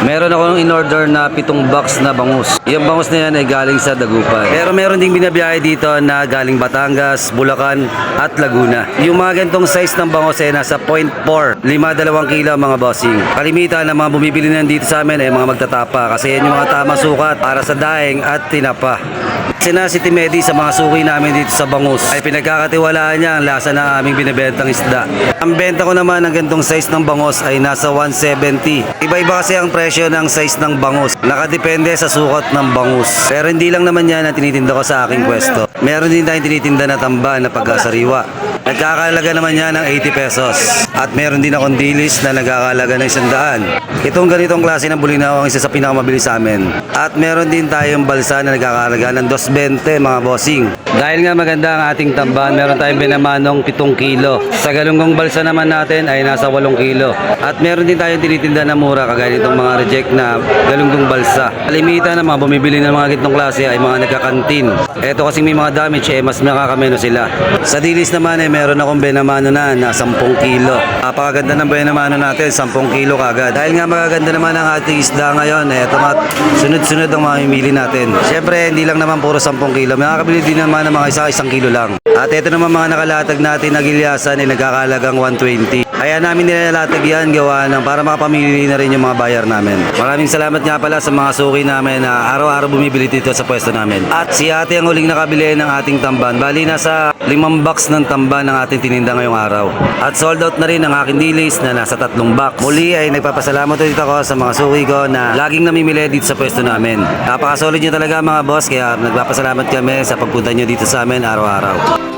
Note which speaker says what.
Speaker 1: Meron akong in-order na 7 box na bangus. Yung bangus na yan ay galing sa Dagupan. Pero meron ding binabiyahe dito na galing Batangas, Bulacan at Laguna. Yung mga ganitong size ng bangus ay nasa 0.4, 5-2 kilo mga bossing. Kalimitan ng mga bumibili na dito sa amin ay mga magtatapa kasi yan yung mga tamang sukat para sa daing at tinapa. Sina si Timedi sa mga suki namin dito sa bangus ay pinagkakatiwalaan niya ang lasa ng aming binibentang isda. Ang benta ko naman ng ganitong size ng bangus ay nasa 170. Iba-iba kasi ang presyo ng size ng bangus. Nakadepende sa sukat ng bangus. Pero hindi lang naman yan ang tinitinda ko sa aking pwesto. Meron din tayong tinitinda na tamba na pagkasariwa. Nagkakalaga naman yan ng 80 pesos. At meron din akong dilis na nagkakalaga ng 100. Itong ganitong klase ng bulinaw ang isa sa pinakamabilis sa amin. At meron din tayong balsa na nagkakalaga ng 220 mga bossing. Dahil nga maganda ang ating tamban, meron tayong binamanong 7 kilo. Sa galunggong balsa naman natin ay nasa 8 kilo. At meron din tayong tinitinda na mura kagaya nitong mga reject na galunggong balsa. Kalimitan na mga bumibili ng mga gitong klase ay mga nagkakantin. Eto kasi may mga damage mas makakameno sila. Sa dilis naman ay meron akong benamano na 10 kilo. Napakaganda ng benamano natin, 10 kilo kagad. Dahil nga magaganda naman ang ating isda ngayon, eto mga sunod-sunod ang mamimili natin. Siyempre hindi lang naman puro 10 kilo. May nakakabili din naman ng mga isang kilo lang. At ito naman mga nakalatag natin na gilyasan ay nagkakalagang 120. Kaya namin nilalatag yan gawa ng para makapamili na rin yung mga bayar namin. Maraming salamat nga pala sa mga suki namin na araw-araw bumibili dito sa pwesto namin. At si ate ang huling nakabili ng ating tamban. Bali nasa 5 box ng tamban ng ating tininda ngayong araw. At sold out na rin ang aking dilis na nasa 3 box. Muli ay nagpapasalamat ulit ako sa mga suki ko na laging namimili dito sa pwesto namin. Napakasolid nyo talaga mga boss kaya nagpapasalamat kami sa pagpunta nyo dito sa amin araw-araw.